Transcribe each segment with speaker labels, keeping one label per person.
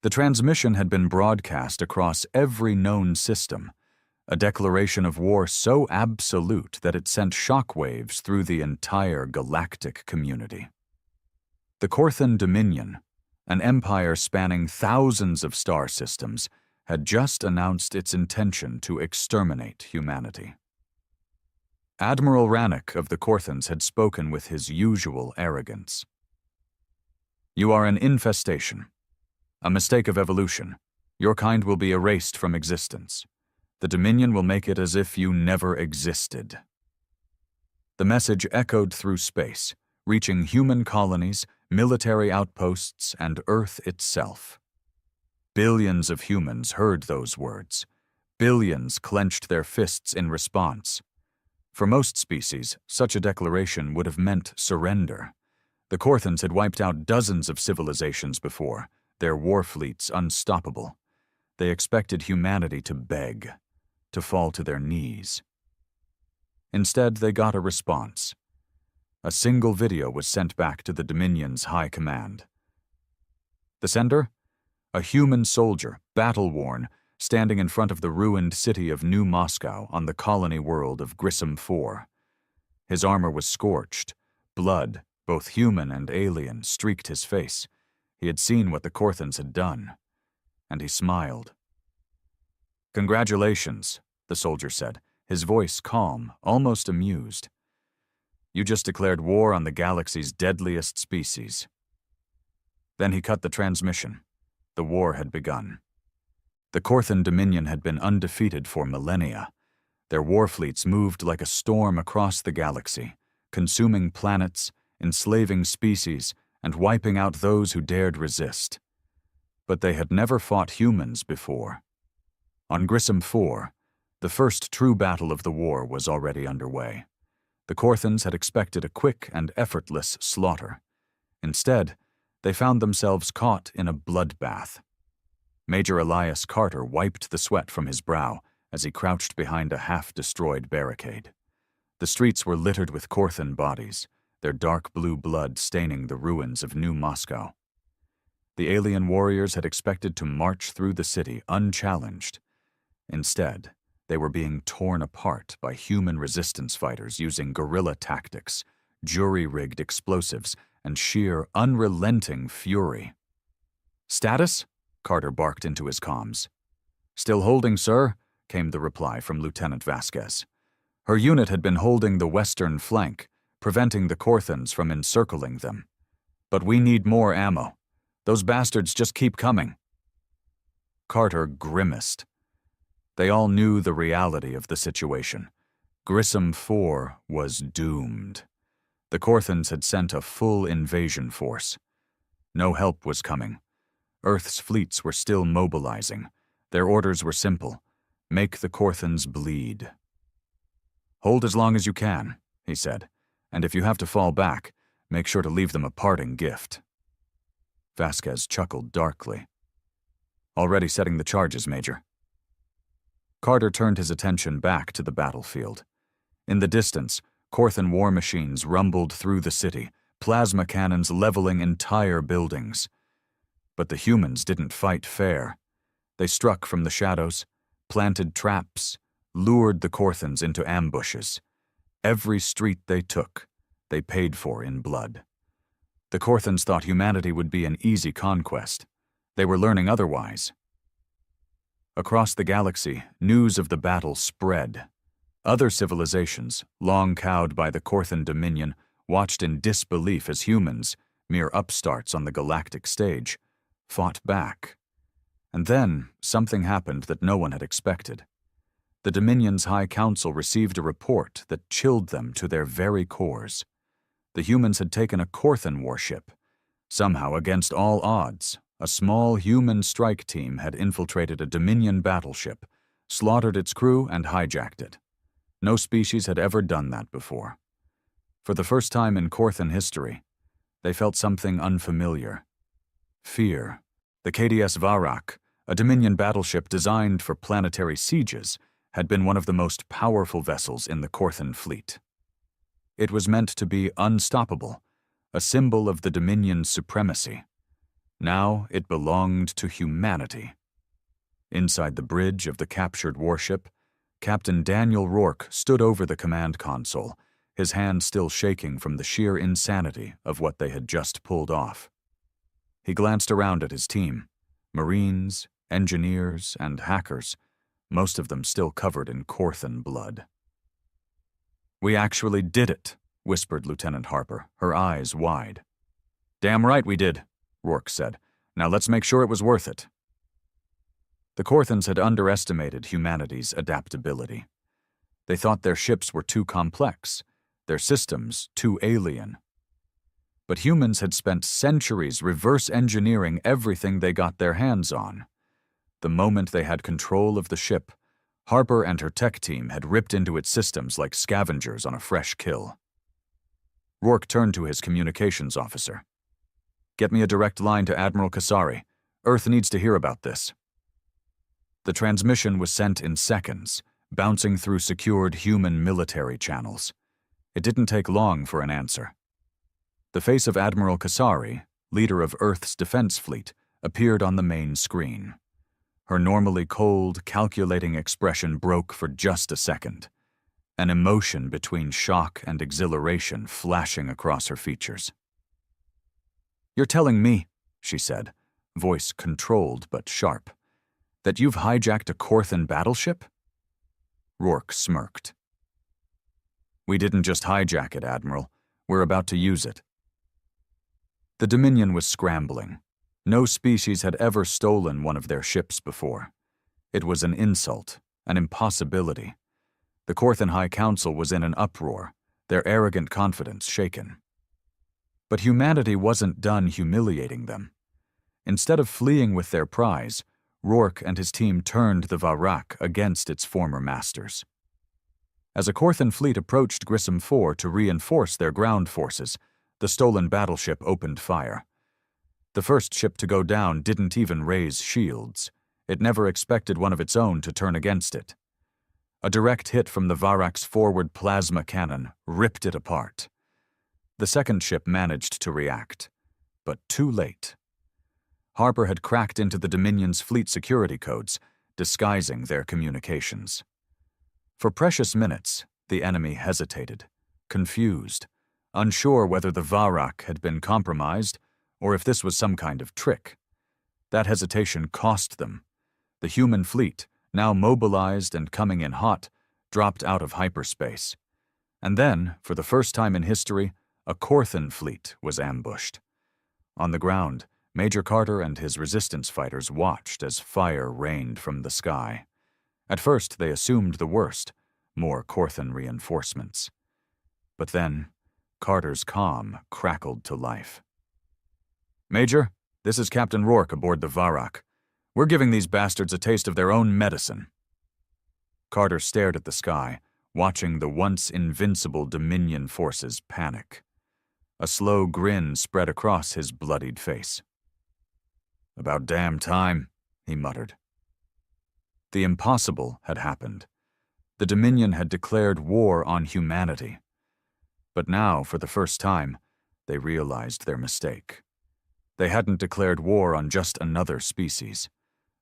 Speaker 1: The transmission had been broadcast across every known system, a declaration of war so absolute that it sent shockwaves through the entire galactic community. The Corthan Dominion, an empire spanning thousands of star systems, had just announced its intention to exterminate humanity. Admiral Rannoch of the Corthans had spoken with his usual arrogance. "You are an infestation, a mistake of evolution. Your kind will be erased from existence. The Dominion will make it as if you never existed." The message echoed through space, reaching human colonies, military outposts, and Earth itself. Billions of humans heard those words. Billions clenched their fists in response. For most species, such a declaration would have meant surrender. The Corthans had wiped out dozens of civilizations before, their war fleets unstoppable. They expected humanity to beg, to fall to their knees. Instead, they got a response. A single video was sent back to the Dominion's high command. The sender? A human soldier, battle-worn, standing in front of the ruined city of New Moscow on the colony world of Grissom 4. His armor was scorched. Blood, both human and alien, streaked his face. He had seen what the Corthans had done, and he smiled. "Congratulations," the soldier said, his voice calm, almost amused. "You just declared war on the galaxy's deadliest species." Then he cut the transmission. The war had begun. The Corthan Dominion had been undefeated for millennia. Their war fleets moved like a storm across the galaxy, consuming planets, enslaving species, and wiping out those who dared resist. But they had never fought humans before. On Grissom 4, the first true battle of the war was already underway. The Corthans had expected a quick and effortless slaughter. Instead, they found themselves caught in a bloodbath. Major Elias Carter wiped the sweat from his brow as he crouched behind a half-destroyed barricade. The streets were littered with Corthan bodies, their dark blue blood staining the ruins of New Moscow. The alien warriors had expected to march through the city unchallenged. Instead, they were being torn apart by human resistance fighters using guerrilla tactics, jury-rigged explosives, and sheer, unrelenting fury. "Status?" Carter barked into his comms. "Still holding, sir," came the reply from Lieutenant Vasquez. Her unit had been holding the western flank, preventing the Corthans from encircling them. "But we need more ammo. Those bastards just keep coming." Carter grimaced. They all knew the reality of the situation. Grissom 4 was doomed. The Corthans had sent a full invasion force. No help was coming. Earth's fleets were still mobilizing. Their orders were simple: make the Corthans bleed. "Hold as long as you can," he said, "and if you have to fall back, make sure to leave them a parting gift." Vasquez chuckled darkly. "Already setting the charges, Major." Carter turned his attention back to the battlefield. In the distance, Corthan war machines rumbled through the city, plasma cannons leveling entire buildings. But the humans didn't fight fair. They struck from the shadows, planted traps, lured the Corthans into ambushes. Every street they took, they paid for in blood. The Corthans thought humanity would be an easy conquest. They were learning otherwise. Across the galaxy, news of the battle spread. Other civilizations, long cowed by the Corthan Dominion, watched in disbelief as humans, mere upstarts on the galactic stage, fought back. And then, something happened that no one had expected. The Dominion's High Council received a report that chilled them to their very cores. The humans had taken a Corthan warship. Somehow, against all odds, a small human strike team had infiltrated a Dominion battleship, slaughtered its crew, and hijacked it. No species had ever done that before. For the first time in Corthan history, they felt something unfamiliar. Fear. The KDS Varak, a Dominion battleship designed for planetary sieges, had been one of the most powerful vessels in the Corthan fleet. It was meant to be unstoppable, a symbol of the Dominion's supremacy. Now it belonged to humanity. Inside the bridge of the captured warship, Captain Daniel Rourke stood over the command console, his hand still shaking from the sheer insanity of what they had just pulled off. He glanced around at his team, Marines, engineers, and hackers, most of them still covered in Corthan blood. "We actually did it," whispered Lieutenant Harper, her eyes wide. "Damn right we did," Rourke said. "Now let's make sure it was worth it." The Corthans had underestimated humanity's adaptability. They thought their ships were too complex, their systems too alien. But humans had spent centuries reverse engineering everything they got their hands on. The moment they had control of the ship, Harper and her tech team had ripped into its systems like scavengers on a fresh kill. Rourke turned to his communications officer. "Get me a direct line to Admiral Kasari. Earth needs to hear about this." The transmission was sent in seconds, bouncing through secured human military channels. It didn't take long for an answer. The face of Admiral Kasari, leader of Earth's defense fleet, appeared on the main screen. Her normally cold, calculating expression broke for just a second, an emotion between shock and exhilaration flashing across her features. "You're telling me," she said, voice controlled but sharp, "that you've hijacked a Corthan battleship?" Rourke smirked. "We didn't just hijack it, Admiral. We're about to use it." The Dominion was scrambling. No species had ever stolen one of their ships before. It was an insult, an impossibility. The Corthan High Council was in an uproar, their arrogant confidence shaken. But humanity wasn't done humiliating them. Instead of fleeing with their prize, Rourke and his team turned the Varak against its former masters. As a Corthan fleet approached Grissom 4 to reinforce their ground forces, the stolen battleship opened fire. The first ship to go down didn't even raise shields. It never expected one of its own to turn against it. A direct hit from the Varak's forward plasma cannon ripped it apart. The second ship managed to react, but too late. Harper had cracked into the Dominion's fleet security codes, disguising their communications. For precious minutes, the enemy hesitated, confused, unsure whether the Varak had been compromised or if this was some kind of trick. That hesitation cost them. The human fleet, now mobilized and coming in hot, dropped out of hyperspace. And then, for the first time in history, a Corthan fleet was ambushed. On the ground, Major Carter and his resistance fighters watched as fire rained from the sky. At first, they assumed the worst, more Corthan reinforcements. But then, Carter's calm crackled to life. "Major, this is Captain Rourke aboard the Varak. We're giving these bastards a taste of their own medicine." Carter stared at the sky, watching the once invincible Dominion forces panic. A slow grin spread across his bloodied face. "About damn time," he muttered. The impossible had happened. The Dominion had declared war on humanity. But now, for the first time, they realized their mistake. They hadn't declared war on just another species.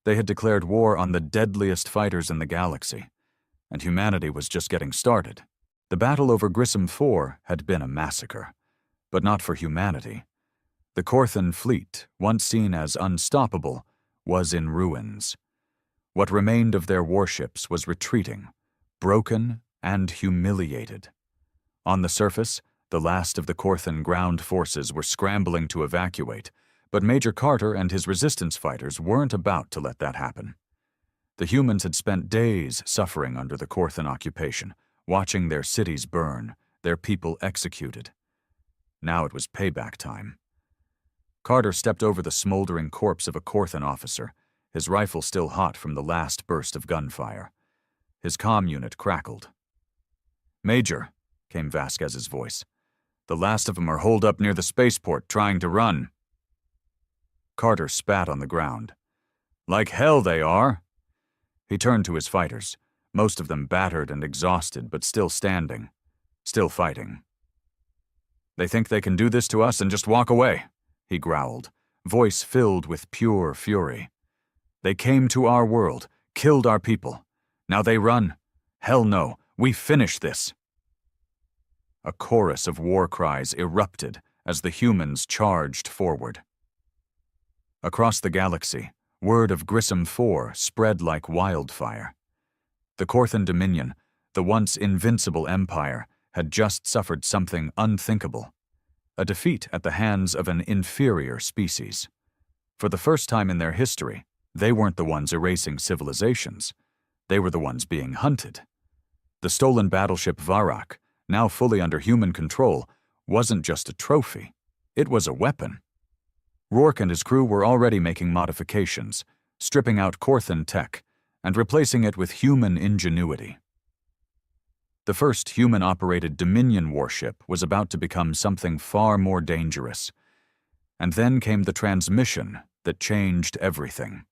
Speaker 1: They had declared war on the deadliest fighters in the galaxy, and humanity was just getting started. The battle over Grissom 4 had been a massacre, but not for humanity. The Corthan fleet, once seen as unstoppable, was in ruins. What remained of their warships was retreating, broken and humiliated. On the surface, the last of the Corthan ground forces were scrambling to evacuate, but Major Carter and his resistance fighters weren't about to let that happen. The humans had spent days suffering under the Corthan occupation, watching their cities burn, their people executed. Now it was payback time. Carter stepped over the smoldering corpse of a Corthan officer, his rifle still hot from the last burst of gunfire. His comm unit crackled. "Major," came Vasquez's voice, "the last of them are holed up near the spaceport trying to run." Carter spat on the ground. "Like hell they are." He turned to his fighters, most of them battered and exhausted but still standing, still fighting. "They think they can do this to us and just walk away," he growled, voice filled with pure fury. "They came to our world, killed our people. Now they run. Hell no, we finish this." A chorus of war cries erupted as the humans charged forward. Across the galaxy, word of Grissom 4 spread like wildfire. The Corthan Dominion, the once invincible empire, had just suffered something unthinkable. A defeat at the hands of an inferior species. For the first time in their history, they weren't the ones erasing civilizations. They were the ones being hunted. The stolen battleship Varak, now fully under human control, wasn't just a trophy. It was a weapon. Rourke and his crew were already making modifications, stripping out Corthan tech, and replacing it with human ingenuity. The first human-operated Dominion warship was about to become something far more dangerous. And then came the transmission that changed everything.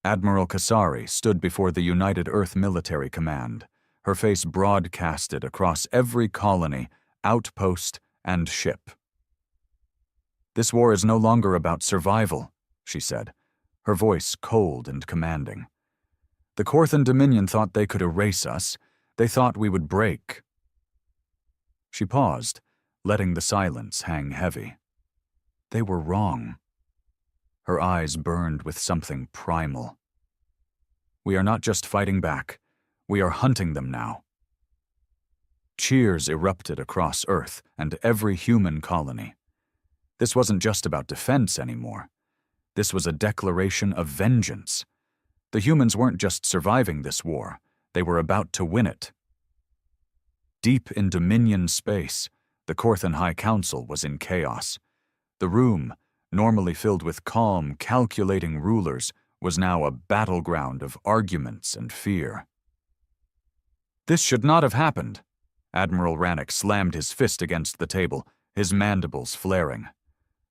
Speaker 1: Admiral Kasari stood before the United Earth Military Command, her face broadcasted across every colony, outpost, and ship. "This war is no longer about survival," she said, her voice cold and commanding. "The Corthan Dominion thought they could erase us. They thought we would break." She paused, letting the silence hang heavy. They were wrong. Her eyes burned with something primal. "We are not just fighting back. We are hunting them now." Cheers erupted across Earth and every human colony. This wasn't just about defense anymore. This was a declaration of vengeance. The humans weren't just surviving this war, they were about to win it. Deep in Dominion space, the Corthan High Council was in chaos. The room, normally filled with calm, calculating rulers, was now a battleground of arguments and fear. "This should not have happened." Admiral Rannoch slammed his fist against the table, his mandibles flaring.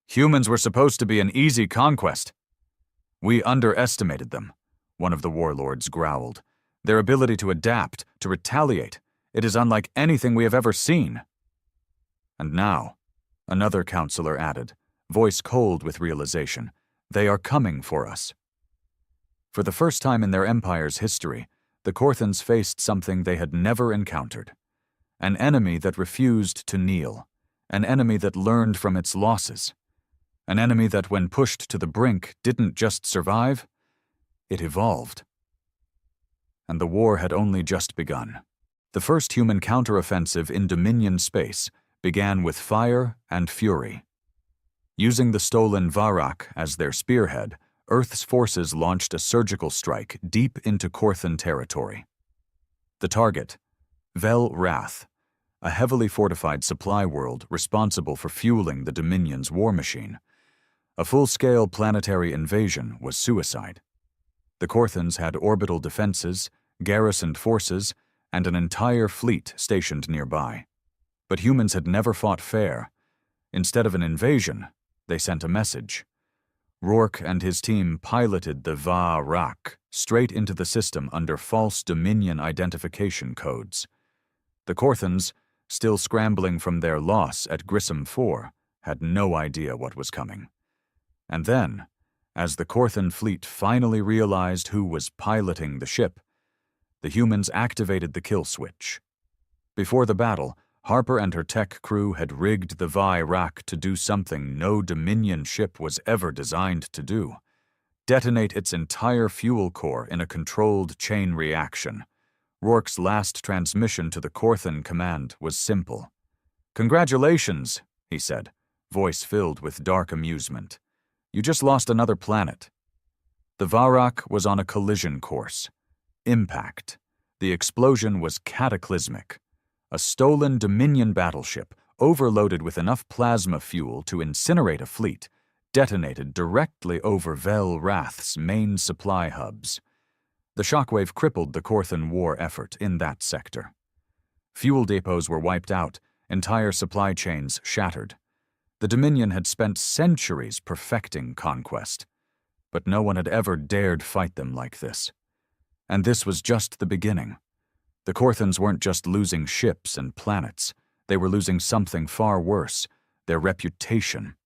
Speaker 1: "Humans were supposed to be an easy conquest." "We underestimated them," one of the warlords growled. "Their ability to adapt, to retaliate, it is unlike anything we have ever seen." "And now," another counselor added, voice cold with realization, "they are coming for us." For the first time in their empire's history, the Corthans faced something they had never encountered. An enemy that refused to kneel. An enemy that learned from its losses. An enemy that, when pushed to the brink, didn't just survive, it evolved. And the war had only just begun. The first human counteroffensive in Dominion space began with fire and fury. Using the stolen Varak as their spearhead, Earth's forces launched a surgical strike deep into Corthan territory. The target, Vel Rath, a heavily fortified supply world responsible for fueling the Dominion's war machine. A full-scale planetary invasion was suicide. The Corthans had orbital defenses, garrisoned forces, and an entire fleet stationed nearby. But humans had never fought fair. Instead of an invasion, they sent a message. Rourke and his team piloted the Varak straight into the system under false Dominion identification codes. The Corthans, still scrambling from their loss at Grissom 4, had no idea what was coming. And then, as the Corthan fleet finally realized who was piloting the ship, the humans activated the kill switch. Before the battle, Harper and her tech crew had rigged the Varak to do something no Dominion ship was ever designed to do: detonate its entire fuel core in a controlled chain reaction. Rourke's last transmission to the Corthan command was simple. "Congratulations," he said, voice filled with dark amusement. "You just lost another planet." The Varak was on a collision course. Impact. The explosion was cataclysmic. A stolen Dominion battleship, overloaded with enough plasma fuel to incinerate a fleet, detonated directly over Vel Rath's main supply hubs. The shockwave crippled the Corthan war effort in that sector. Fuel depots were wiped out, entire supply chains shattered. The Dominion had spent centuries perfecting conquest, but no one had ever dared fight them like this. And this was just the beginning. The Corthans weren't just losing ships and planets, they were losing something far worse: their reputation.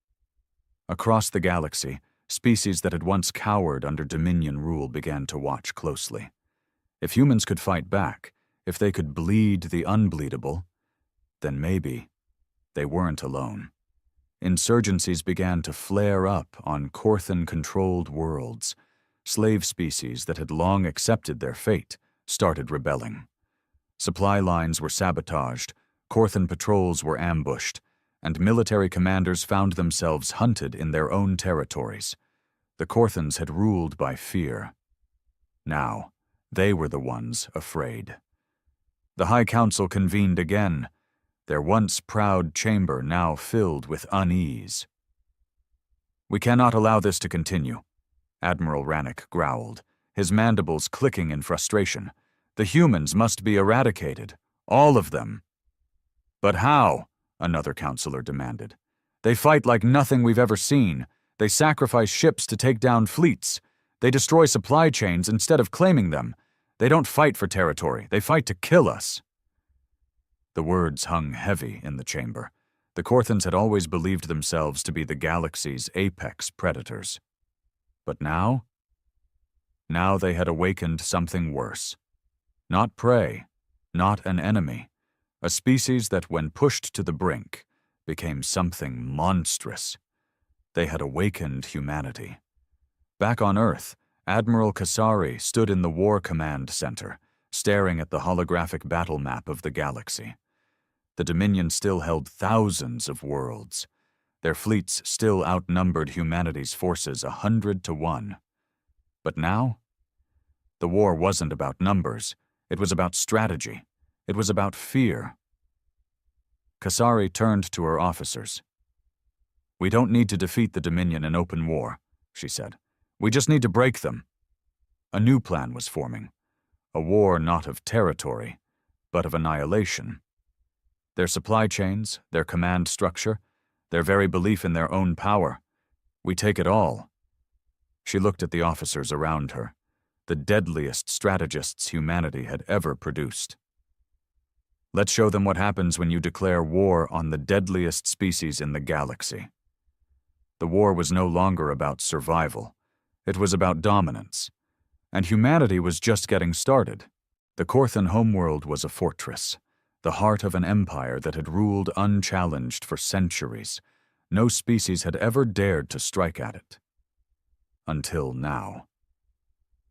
Speaker 1: Across the galaxy, species that had once cowered under Dominion rule began to watch closely. If humans could fight back, if they could bleed the unbleedable, then maybe they weren't alone. Insurgencies began to flare up on Corthan-controlled worlds. Slave species that had long accepted their fate started rebelling. Supply lines were sabotaged, Corthan patrols were ambushed, and military commanders found themselves hunted in their own territories. The Corthans had ruled by fear. Now, they were the ones afraid. The High Council convened again, their once proud chamber now filled with unease. "We cannot allow this to continue," Admiral Rannick growled, his mandibles clicking in frustration. "The humans must be eradicated, all of them." "But how?" another counselor demanded. "They fight like nothing we've ever seen. They sacrifice ships to take down fleets. They destroy supply chains instead of claiming them. They don't fight for territory, they fight to kill us." The words hung heavy in the chamber. The Corthans had always believed themselves to be the galaxy's apex predators. But now? Now they had awakened something worse. Not prey, not an enemy. A species that, when pushed to the brink, became something monstrous. They had awakened humanity. Back on Earth, Admiral Kasari stood in the War Command Center, staring at the holographic battle map of the galaxy. The Dominion still held thousands of worlds. Their fleets still outnumbered humanity's forces 100-1. But now? The war wasn't about numbers. It was about strategy. It was about fear. Kasari turned to her officers. "We don't need to defeat the Dominion in open war," she said. "We just need to break them." A new plan was forming. A war not of territory, but of annihilation. Their supply chains, their command structure, their very belief in their own power. We take it all. She looked at the officers around her, the deadliest strategists humanity had ever produced. "Let's show them what happens when you declare war on the deadliest species in the galaxy." The war was no longer about survival. It was about dominance. And humanity was just getting started. The Corthan homeworld was a fortress, the heart of an empire that had ruled unchallenged for centuries. No species had ever dared to strike at it. Until now.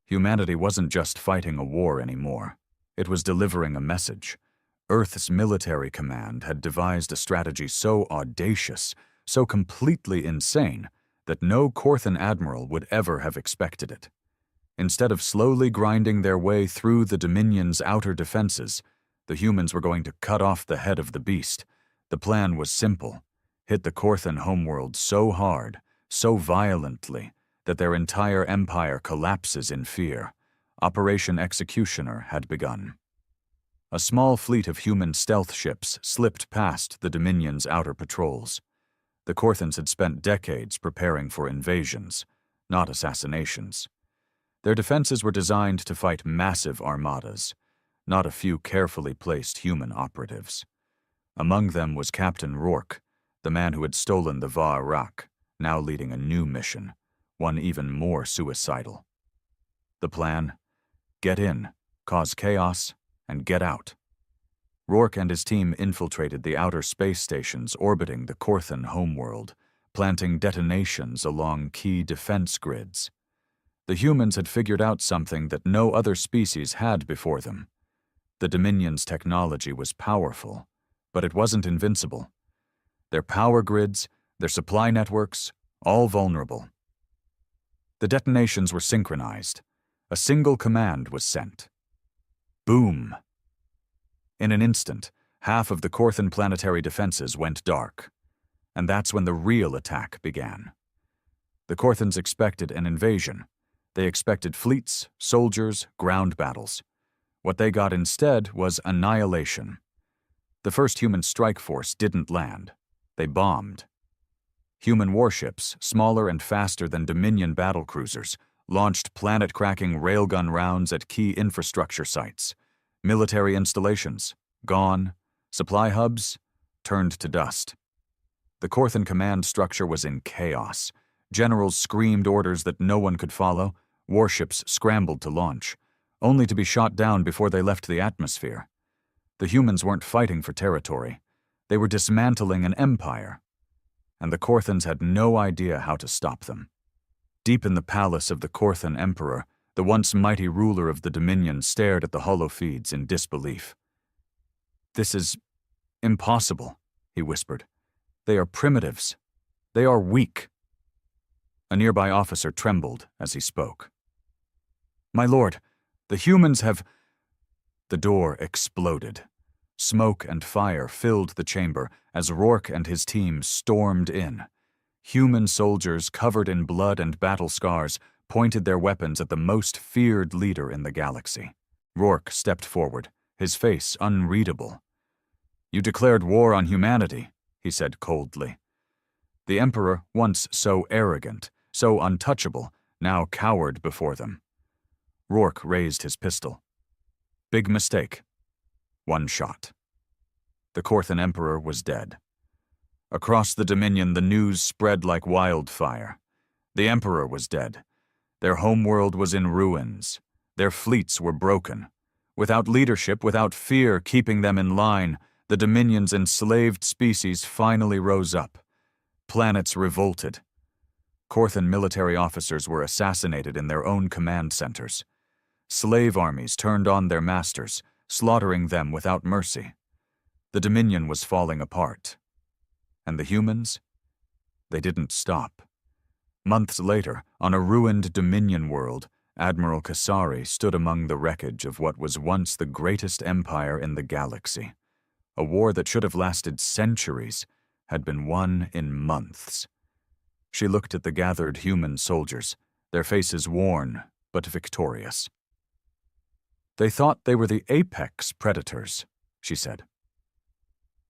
Speaker 1: Humanity wasn't just fighting a war anymore. It was delivering a message. Earth's military command had devised a strategy so audacious, so completely insane, that no Corthan admiral would ever have expected it. Instead of slowly grinding their way through the Dominion's outer defenses, the humans were going to cut off the head of the beast. The plan was simple: hit the Corthan homeworld so hard, so violently, that their entire empire collapses in fear. Operation Executioner had begun. A small fleet of human stealth ships slipped past the Dominion's outer patrols. The Corthans had spent decades preparing for invasions, not assassinations. Their defenses were designed to fight massive armadas, not a few carefully placed human operatives. Among them was Captain Rourke, the man who had stolen the Va-Rak, now leading a new mission, one even more suicidal. The plan? Get in, cause chaos, and get out. Rourke and his team infiltrated the outer space stations orbiting the Corthan homeworld, planting detonations along key defense grids. The humans had figured out something that no other species had before them. The Dominion's technology was powerful, but it wasn't invincible. Their power grids, their supply networks, all vulnerable. The detonations were synchronized. A single command was sent. Boom! In an instant, half of the Corthan planetary defenses went dark. And that's when the real attack began. The Corthans expected an invasion. They expected fleets, soldiers, ground battles. What they got instead was annihilation. The first human strike force didn't land. They bombed. Human warships, smaller and faster than Dominion battlecruisers, launched planet-cracking railgun rounds at key infrastructure sites. Military installations, gone. Supply hubs, turned to dust. The Korthan command structure was in chaos. Generals screamed orders that no one could follow. Warships scrambled to launch, only to be shot down before they left the atmosphere. The humans weren't fighting for territory. They were dismantling an empire. And the Korthans had no idea how to stop them. Deep in the palace of the Korthan Emperor, the once mighty ruler of the Dominion stared at the holofeeds in disbelief. "This is impossible," he whispered. "They are primitives. They are weak." A nearby officer trembled as he spoke. "My lord, the humans have—" The door exploded. Smoke and fire filled the chamber as Rourke and his team stormed in. Human soldiers covered in blood and battle scars pointed their weapons at the most feared leader in the galaxy. Rourke stepped forward, his face unreadable. "You declared war on humanity," he said coldly. The Emperor, once so arrogant, so untouchable, now cowered before them. Rourke raised his pistol. "Big mistake." One shot. The Korthan Emperor was dead. Across the Dominion, the news spread like wildfire. The Emperor was dead. Their homeworld was in ruins. Their fleets were broken. Without leadership, without fear keeping them in line, the Dominion's enslaved species finally rose up. Planets revolted. Korthan military officers were assassinated in their own command centers. Slave armies turned on their masters, slaughtering them without mercy. The Dominion was falling apart. And the humans? They didn't stop. Months later, on a ruined Dominion world, Admiral Kasari stood among the wreckage of what was once the greatest empire in the galaxy. A war that should have lasted centuries had been won in months. She looked at the gathered human soldiers, their faces worn but victorious. "They thought they were the apex predators," she said.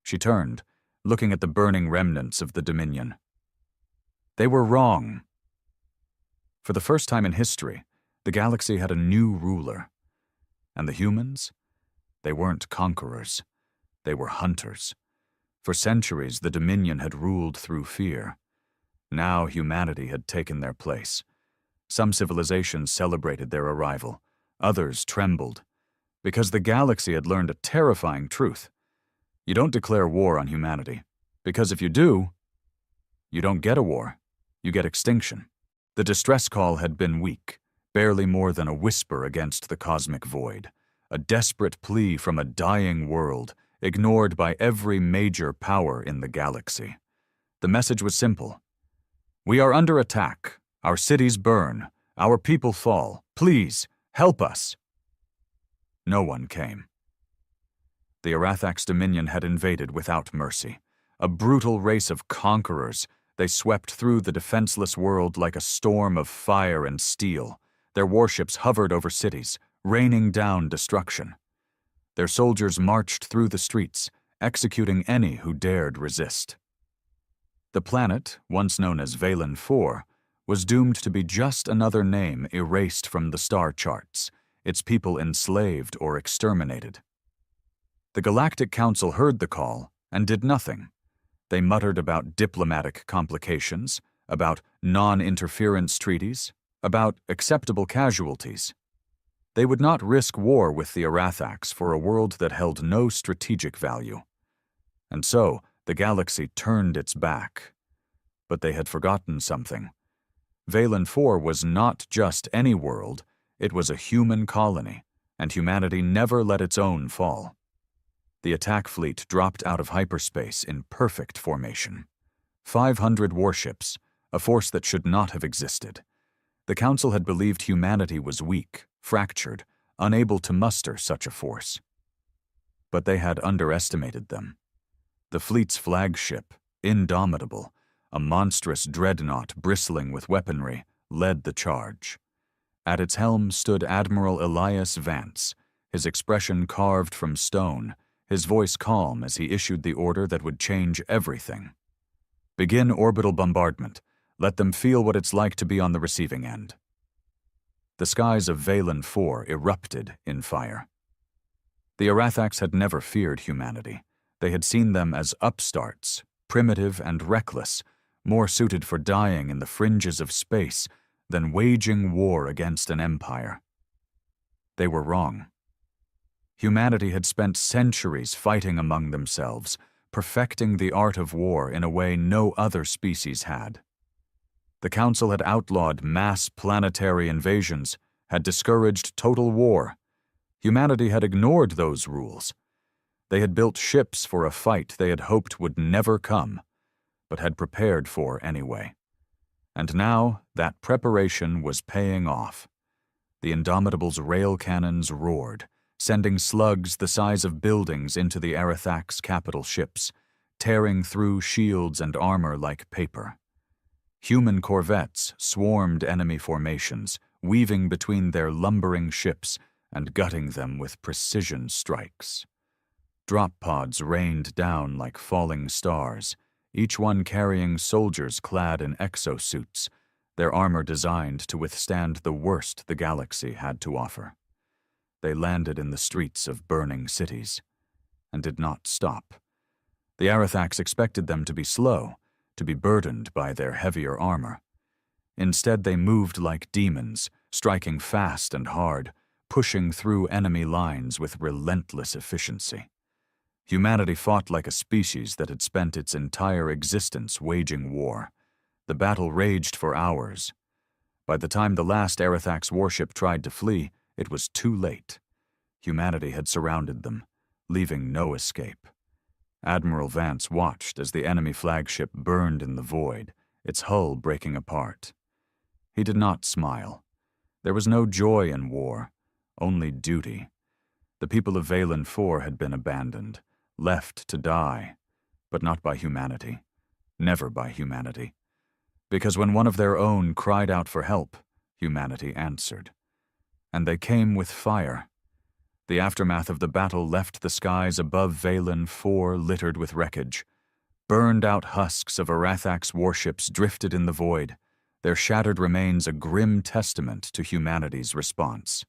Speaker 1: She turned, looking at the burning remnants of the Dominion. "They were wrong." For the first time in history, the galaxy had a new ruler. And the humans? They weren't conquerors. They were hunters. For centuries, the Dominion had ruled through fear. Now humanity had taken their place. Some civilizations celebrated their arrival. Others trembled. Because the galaxy had learned a terrifying truth. You don't declare war on humanity. Because if you do, you don't get a war. You get extinction. The distress call had been weak, barely more than a whisper against the cosmic void. A desperate plea from a dying world, ignored by every major power in the galaxy. The message was simple. "We are under attack. Our cities burn. Our people fall. Please, help us." No one came. The Arathax Dominion had invaded without mercy. A brutal race of conquerors, they swept through the defenseless world like a storm of fire and steel. Their warships hovered over cities, raining down destruction. Their soldiers marched through the streets, executing any who dared resist. The planet, once known as Valen IV, was doomed to be just another name erased from the star charts, its people enslaved or exterminated. The Galactic Council heard the call and did nothing. They muttered about diplomatic complications, about non-interference treaties, about acceptable casualties. They would not risk war with the Arathax for a world that held no strategic value. And so, the galaxy turned its back. But they had forgotten something. Valen IV was not just any world, it was a human colony, and humanity never let its own fall. The attack fleet dropped out of hyperspace in perfect formation. 500 warships, a force that should not have existed. The Council had believed humanity was weak, fractured, unable to muster such a force. But they had underestimated them. The fleet's flagship, indomitable, a monstrous dreadnought bristling with weaponry, led the charge. At its helm stood Admiral Elias Vance, his expression carved from stone, his voice calm as he issued the order that would change everything. "Begin orbital bombardment. Let them feel what it's like to be on the receiving end." The skies of Valen IV erupted in fire. The Arathax had never feared humanity. They had seen them as upstarts, primitive and reckless, more suited for dying in the fringes of space than waging war against an empire. They were wrong. Humanity had spent centuries fighting among themselves, perfecting the art of war in a way no other species had. The Council had outlawed mass planetary invasions, had discouraged total war. Humanity had ignored those rules. They had built ships for a fight they had hoped would never come, but had prepared for anyway. And now that preparation was paying off. The Indomitable's rail cannons roared, sending slugs the size of buildings into the Arathax capital ships, tearing through shields and armor like paper. Human corvettes swarmed enemy formations, weaving between their lumbering ships and gutting them with precision strikes. Drop pods rained down like falling stars, each one carrying soldiers clad in exosuits, their armor designed to withstand the worst the galaxy had to offer. They landed in the streets of burning cities, and did not stop. The Arathax expected them to be slow, to be burdened by their heavier armor. Instead, they moved like demons, striking fast and hard, pushing through enemy lines with relentless efficiency. Humanity fought like a species that had spent its entire existence waging war. The battle raged for hours. By the time the last Arathax warship tried to flee, it was too late. Humanity had surrounded them, leaving no escape. Admiral Vance watched as the enemy flagship burned in the void, its hull breaking apart. He did not smile. There was no joy in war, only duty. The people of Valen IV had been abandoned, left to die, but not by humanity, never by humanity. Because when one of their own cried out for help, humanity answered. And they came with fire. The aftermath of the battle left the skies above Valen IV littered with wreckage. Burned-out husks of Arathax warships drifted in the void, their shattered remains a grim testament to humanity's response.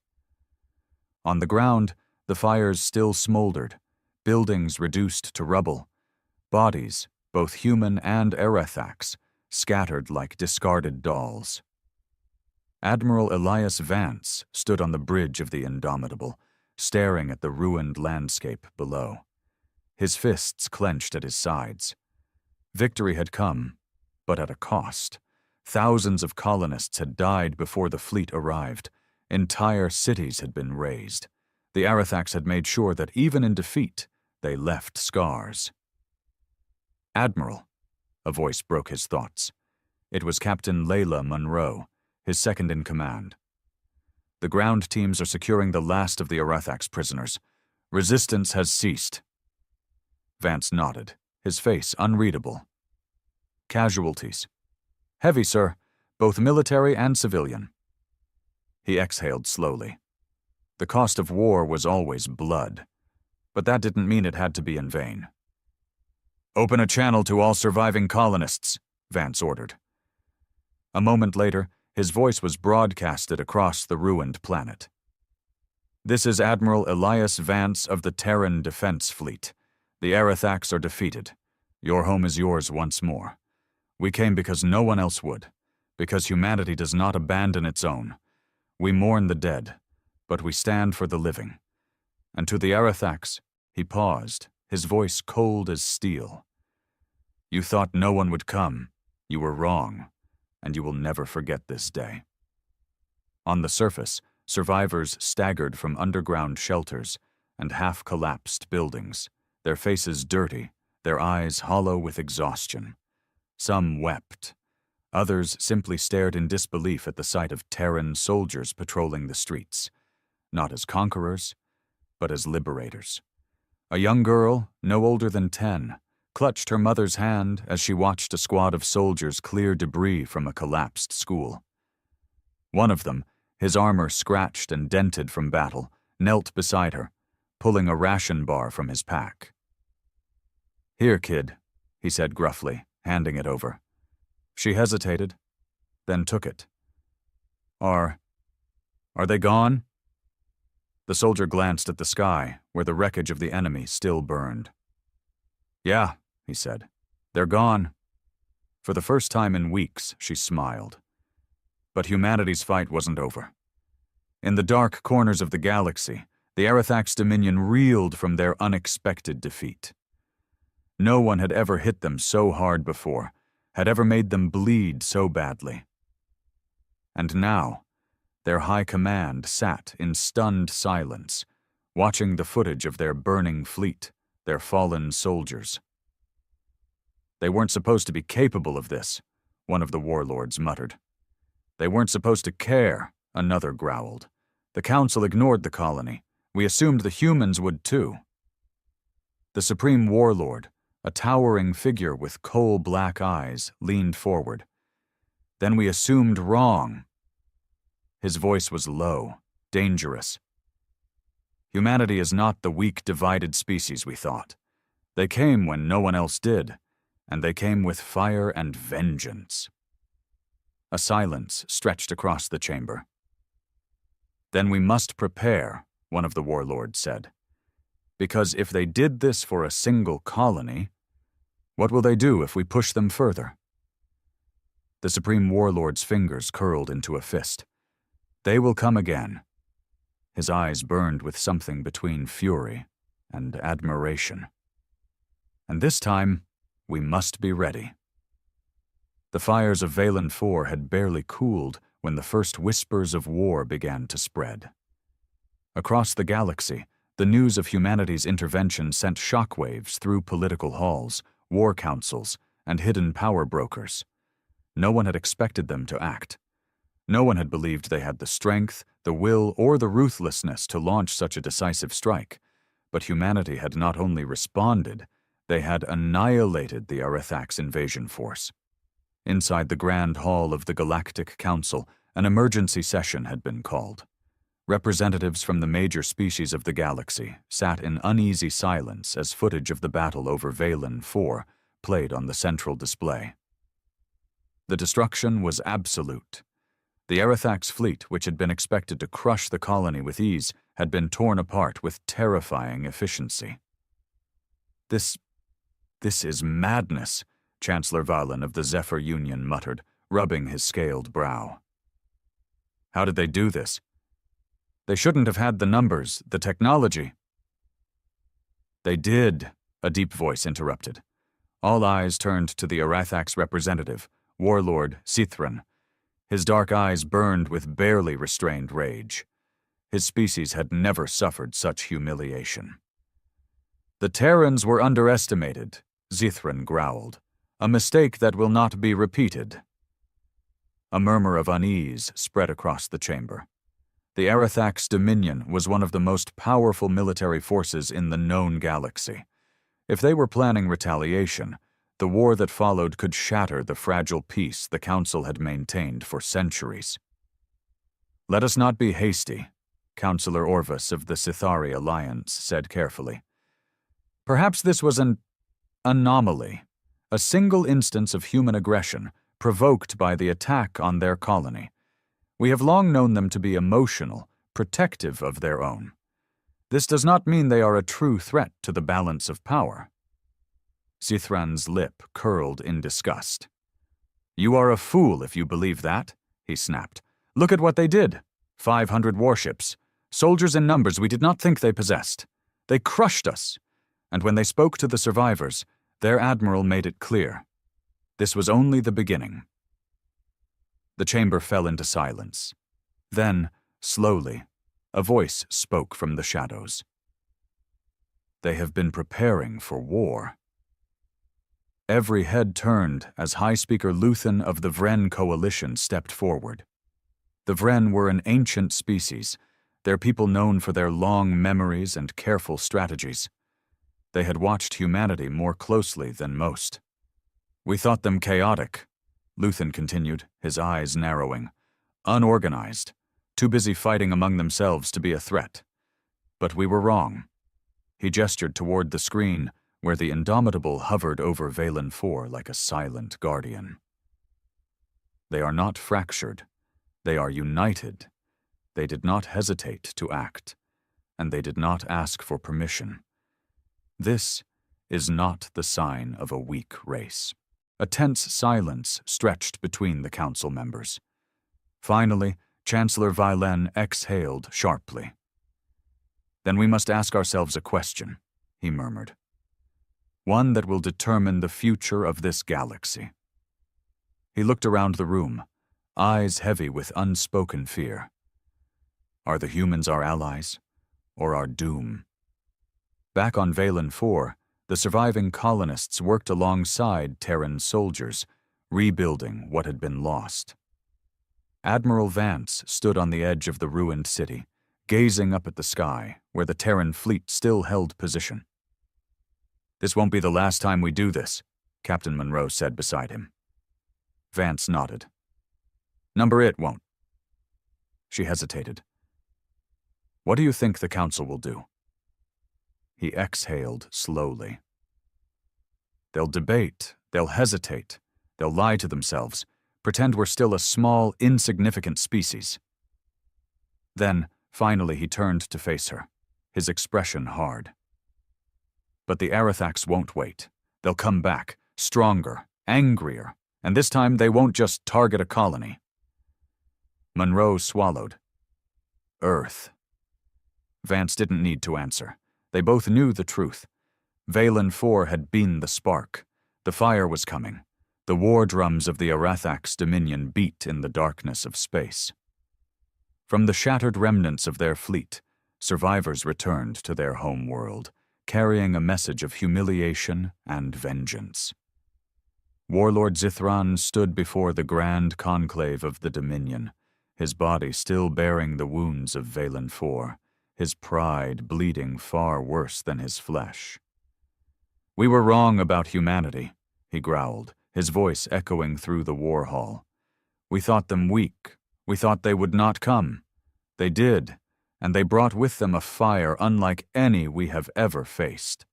Speaker 1: On the ground, the fires still smoldered, buildings reduced to rubble, bodies, both human and Arathax, scattered like discarded dolls. Admiral Elias Vance stood on the bridge of the Indomitable, staring at the ruined landscape below. His fists clenched at his sides. Victory had come, but at a cost. Thousands of colonists had died before the fleet arrived. Entire cities had been razed. The Arathax had made sure that even in defeat, they left scars. "Admiral," a voice broke his thoughts. It was Captain Layla Monroe, his second in command. "The ground teams are securing the last of the Arathax prisoners. Resistance has ceased." Vance nodded, his face unreadable. "Casualties?" "Heavy, sir, both military and civilian." He exhaled slowly. The cost of war was always blood, but that didn't mean it had to be in vain. "Open a channel to all surviving colonists," Vance ordered. A moment later, his voice was broadcasted across the ruined planet. "This is Admiral Elias Vance of the Terran Defense Fleet. The Arathax are defeated. Your home is yours once more. We came because no one else would, because humanity does not abandon its own. We mourn the dead, but we stand for the living. And to the Arathax," he paused, his voice cold as steel. "You thought no one would come. You were wrong, and you will never forget this day." On the surface, survivors staggered from underground shelters and half-collapsed buildings, their faces dirty, their eyes hollow with exhaustion. Some wept. Others simply stared in disbelief at the sight of Terran soldiers patrolling the streets, not as conquerors, but as liberators. A young girl, no older than 10, clutched her mother's hand as she watched a squad of soldiers clear debris from a collapsed school. One of them, his armor scratched and dented from battle, knelt beside her, pulling a ration bar from his pack. "Here, kid," he said gruffly, handing it over. She hesitated, then took it. Are they gone?" The soldier glanced at the sky, where the wreckage of the enemy still burned. "Yeah," he said. They're gone. For the first time in weeks, she smiled. But humanity's fight wasn't over. In the dark corners of the galaxy, the Arathax Dominion reeled from their unexpected defeat. No one had ever hit them so hard before, had ever made them bleed so badly. And now, their high command sat in stunned silence, watching the footage of their burning fleet, their fallen soldiers. They weren't supposed to be capable of this, one of the warlords muttered. They weren't supposed to care, another growled. The council ignored the colony. We assumed the humans would too. The supreme warlord, a towering figure with coal-black eyes, leaned forward. Then we assumed wrong. His voice was low, dangerous. Humanity is not the weak, divided species we thought. They came when no one else did, and they came with fire and vengeance. A silence stretched across the chamber. Then we must prepare, one of the warlords said. Because if they did this for a single colony, what will they do if we push them further? The Supreme Warlord's fingers curled into a fist. They will come again. His eyes burned with something between fury and admiration. And this time, we must be ready. The fires of Valen IV had barely cooled when the first whispers of war began to spread. Across the galaxy, the news of humanity's intervention sent shockwaves through political halls, war councils, and hidden power brokers. No one had expected them to act. No one had believed they had the strength, the will, or the ruthlessness to launch such a decisive strike. But humanity had not only responded, they had annihilated the Arathax invasion force. Inside the Grand Hall of the Galactic Council, an emergency session had been called. Representatives from the major species of the galaxy sat in uneasy silence as footage of the battle over Valen IV played on the central display. The destruction was absolute. The Arathax fleet, which had been expected to crush the colony with ease, had been torn apart with terrifying efficiency. This is madness, Chancellor Valen of the Zephyr Union muttered, rubbing his scaled brow. How did they do this? They shouldn't have had the numbers, the technology. They did, a deep voice interrupted. All eyes turned to the Arathax representative, Warlord Sithran. His dark eyes burned with barely restrained rage. His species had never suffered such humiliation. The Terrans were underestimated, Zithran growled. A mistake that will not be repeated. A murmur of unease spread across the chamber. The Arathax Dominion was one of the most powerful military forces in the known galaxy. If they were planning retaliation, the war that followed could shatter the fragile peace the Council had maintained for centuries. Let us not be hasty, Councillor Orvis of the Sithari Alliance said carefully. Perhaps this was an anomaly, a single instance of human aggression provoked by the attack on their colony. We have long known them to be emotional, protective of their own. This does not mean they are a true threat to the balance of power. Sithran's lip curled in disgust. You are a fool if you believe that, he snapped. Look at what they did. 500 warships. Soldiers in numbers we did not think they possessed. They crushed us. And when they spoke to the survivors, their admiral made it clear. This was only the beginning. The chamber fell into silence. Then, slowly, a voice spoke from the shadows. They have been preparing for war. Every head turned as High Speaker Luthen of the Vren Coalition stepped forward. The Vren were an ancient species, their people known for their long memories and careful strategies. They had watched humanity more closely than most. We thought them chaotic, Luthen continued, his eyes narrowing. Unorganized, too busy fighting among themselves to be a threat. But we were wrong. He gestured toward the screen, where the Indomitable hovered over Valen IV like a silent guardian. They are not fractured. They are united. They did not hesitate to act, and they did not ask for permission. This is not the sign of a weak race. A tense silence stretched between the council members. Finally, Chancellor Vilaine exhaled sharply. "Then we must ask ourselves a question," he murmured. "One that will determine the future of this galaxy." He looked around the room, eyes heavy with unspoken fear. Are the humans our allies, or our doom? Back on Valen 4, the surviving colonists worked alongside Terran soldiers, rebuilding what had been lost. Admiral Vance stood on the edge of the ruined city, gazing up at the sky, where the Terran fleet still held position. "This won't be the last time we do this," Captain Monroe said beside him. Vance nodded. "Number it won't." She hesitated. "What do you think the Council will do?" He exhaled slowly. "They'll debate, they'll hesitate, they'll lie to themselves, pretend we're still a small, insignificant species." Then, finally, he turned to face her, his expression hard. "But the Arathax won't wait. They'll come back, stronger, angrier, and this time they won't just target a colony." Monroe swallowed. "Earth." Vance didn't need to answer. They both knew the truth. Valen 4 had been the spark. The fire was coming. The war drums of the Arathax Dominion beat in the darkness of space. From the shattered remnants of their fleet, survivors returned to their home world, carrying a message of humiliation and vengeance. Warlord Zithran stood before the grand conclave of the Dominion, his body still bearing the wounds of Valen 4, his pride bleeding far worse than his flesh. "We were wrong about humanity," he growled, his voice echoing through the war hall. "We thought them weak. We thought they would not come. They did, and they brought with them a fire unlike any we have ever faced."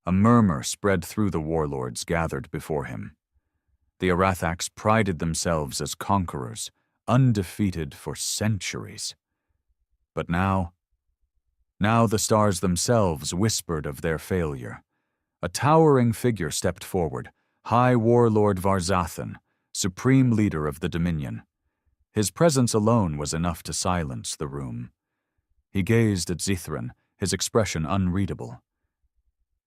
Speaker 1: A murmur spread through the warlords gathered before him. The Arathax prided themselves as conquerors, undefeated for centuries. But now the stars themselves whispered of their failure. A towering figure stepped forward, High Warlord Varzathan, supreme leader of the Dominion. His presence alone was enough to silence the room. He gazed at Zithran, his expression unreadable.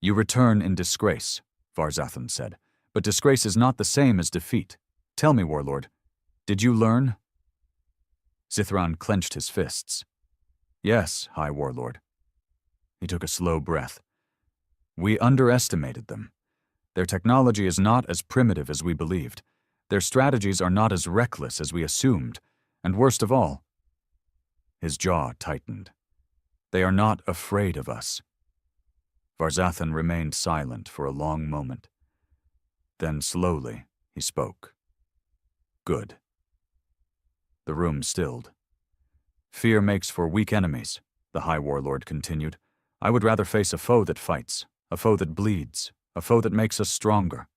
Speaker 1: "You return in disgrace," Varzathan said, "but disgrace is not the same as defeat. Tell me, Warlord, did you learn?" Zithran clenched his fists. "Yes, High Warlord." He took a slow breath. "We underestimated them. Their technology is not as primitive as we believed. Their strategies are not as reckless as we assumed, and worst of all," his jaw tightened, "they are not afraid of us." Varzathan remained silent for a long moment. Then slowly he spoke. "Good." The room stilled. "Fear makes for weak enemies," the High Warlord continued. "I would rather face a foe that fights, a foe that bleeds, a foe that makes us stronger."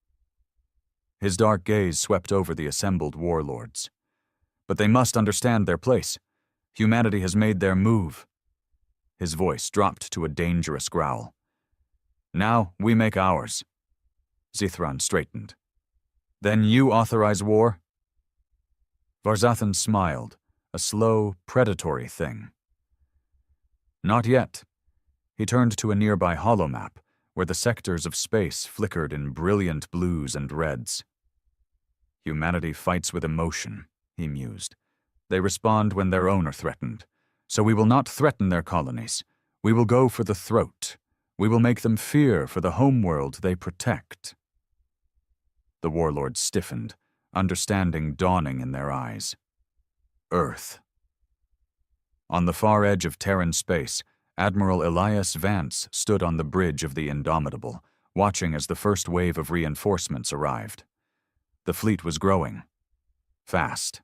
Speaker 1: His dark gaze swept over the assembled warlords. "But they must understand their place. Humanity has made their move." His voice dropped to a dangerous growl. "Now we make ours." Zithran straightened. "Then you authorize war?" Varzathan smiled, a slow, predatory thing. "Not yet." He turned to a nearby holomap, where the sectors of space flickered in brilliant blues and reds. "Humanity fights with emotion," he mused. "They respond when their own are threatened. So we will not threaten their colonies. We will go for the throat. We will make them fear for the homeworld they protect." The warlords stiffened, understanding dawning in their eyes. Earth. On the far edge of Terran space, Admiral Elias Vance stood on the bridge of the Indomitable, watching as the first wave of reinforcements arrived. The fleet was growing. Fast.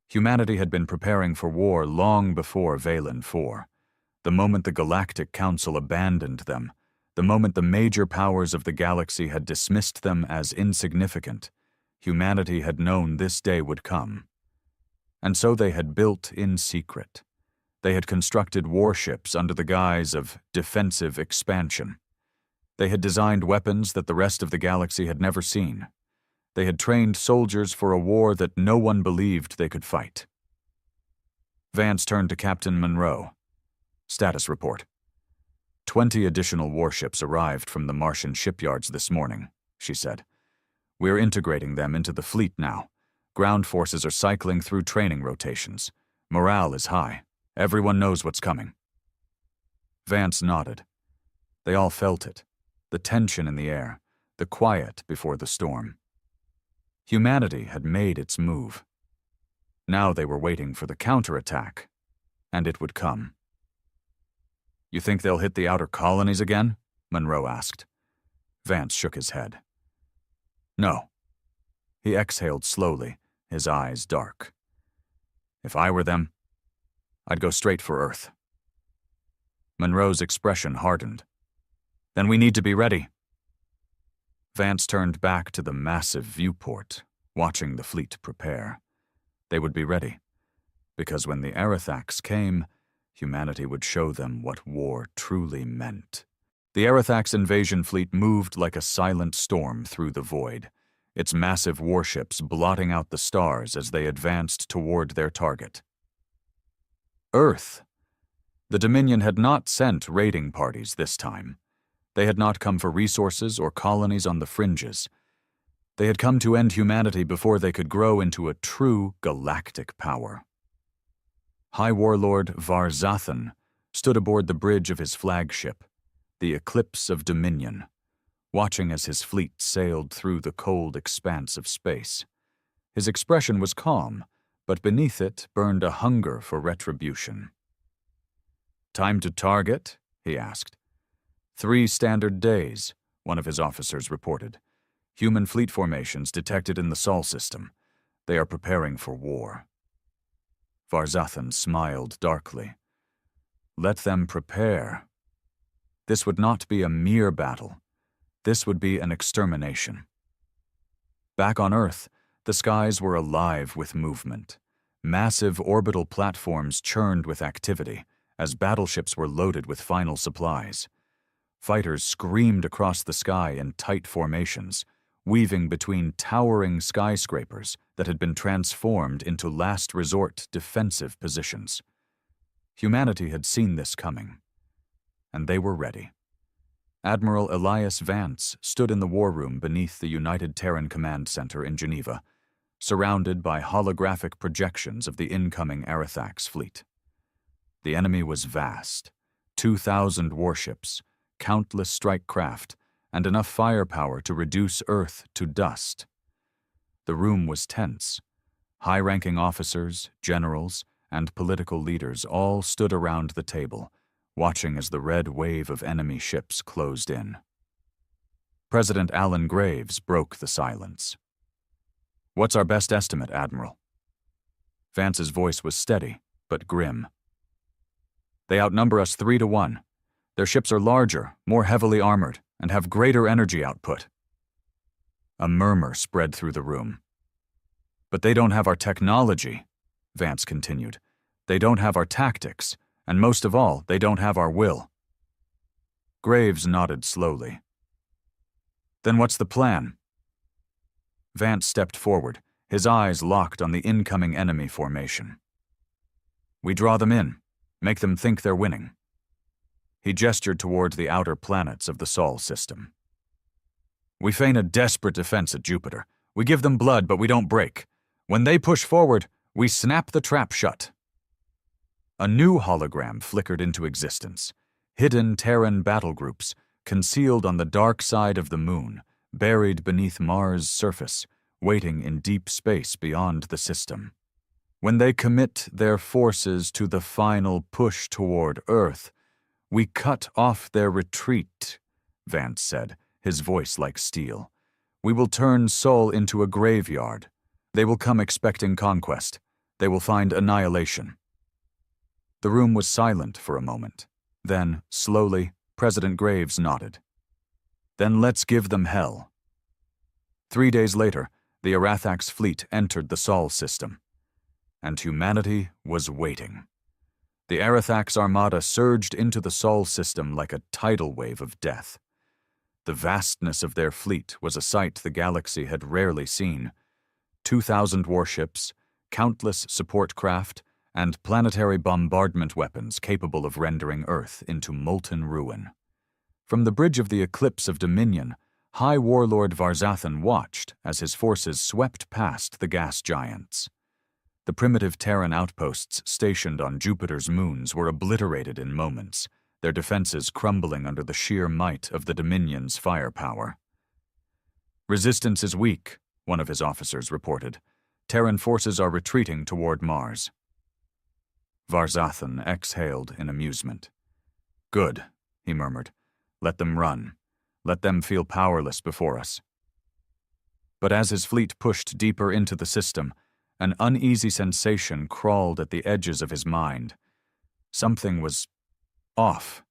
Speaker 1: Humanity had been preparing for war long before Valen 4. The moment the Galactic Council abandoned them, the moment the major powers of the galaxy had dismissed them as insignificant, humanity had known this day would come. And so they had built in secret. They had constructed warships under the guise of defensive expansion. They had designed weapons that the rest of the galaxy had never seen. They had trained soldiers for a war that no one believed they could fight. Vance turned to Captain Monroe. Status report. 20 additional warships arrived from the Martian shipyards this morning, she said. We're integrating them into the fleet now. Ground forces are cycling through training rotations. Morale is high. Everyone knows what's coming. Vance nodded. They all felt it. The tension in the air, the quiet before the storm. Humanity had made its move. Now they were waiting for the counterattack, and it would come. You think they'll hit the outer colonies again? Monroe asked. Vance shook his head. No. He exhaled slowly, his eyes dark. If I were them, I'd go straight for Earth. Monroe's expression hardened. Then we need to be ready. Vance turned back to the massive viewport, watching the fleet prepare. They would be ready, because when the Arethax came, humanity would show them what war truly meant. The Arethax invasion fleet moved like a silent storm through the void, its massive warships blotting out the stars as they advanced toward their target. Earth. The Dominion had not sent raiding parties this time. They had not come for resources or colonies on the fringes. They had come to end humanity before they could grow into a true galactic power. High Warlord Varzathan stood aboard the bridge of his flagship, the Eclipse of Dominion, watching as his fleet sailed through the cold expanse of space. His expression was calm, but beneath it burned a hunger for retribution. Time to target? He asked. 3 standard days, one of his officers reported. Human fleet formations detected in the Sol system. They are preparing for war. Varzathan smiled darkly. Let them prepare. This would not be a mere battle. This would be an extermination. Back on Earth, the skies were alive with movement. Massive orbital platforms churned with activity as battleships were loaded with final supplies. Fighters screamed across the sky in tight formations, weaving between towering skyscrapers that had been transformed into last-resort defensive positions. Humanity had seen this coming, and they were ready. Admiral Elias Vance stood in the war room beneath the United Terran Command Center in Geneva, surrounded by holographic projections of the incoming Arethax fleet. The enemy was vast, 2,000 warships, countless strike craft, and enough firepower to reduce Earth to dust. The room was tense. High-ranking officers, generals, and political leaders all stood around the table, watching as the red wave of enemy ships closed in. President Alan Graves broke the silence. What's our best estimate, Admiral? Vance's voice was steady, but grim. They outnumber us 3-1. Their ships are larger, more heavily armored, and have greater energy output. A murmur spread through the room. But they don't have our technology, Vance continued. They don't have our tactics, and most of all, they don't have our will. Graves nodded slowly. Then what's the plan? Vance stepped forward, his eyes locked on the incoming enemy formation. We draw them in, make them think they're winning. He gestured toward the outer planets of the Sol system. We feign a desperate defense at Jupiter. We give them blood, but we don't break. When they push forward, we snap the trap shut. A new hologram flickered into existence. Hidden Terran battle groups, concealed on the dark side of the moon, buried beneath Mars' surface, waiting in deep space beyond the system. When they commit their forces to the final push toward Earth, we cut off their retreat, Vance said, his voice like steel. We will turn Sol into a graveyard. They will come expecting conquest. They will find annihilation. The room was silent for a moment. Then, slowly, President Graves nodded. Then let's give them hell. 3 days later, the Arethax fleet entered the Sol system. And humanity was waiting. The Arethax armada surged into the Sol system like a tidal wave of death. The vastness of their fleet was a sight the galaxy had rarely seen. 2,000 warships, countless support craft, and planetary bombardment weapons capable of rendering Earth into molten ruin. From the bridge of the Eclipse of Dominion, High Warlord Varzathan watched as his forces swept past the gas giants. The primitive Terran outposts stationed on Jupiter's moons were obliterated in moments, their defenses crumbling under the sheer might of the Dominion's firepower. "Resistance is weak," one of his officers reported. "Terran forces are retreating toward Mars." Varzathan exhaled in amusement. "Good," he murmured. "Let them run. Let them feel powerless before us." But as his fleet pushed deeper into the system, an uneasy sensation crawled at the edges of his mind. Something was off.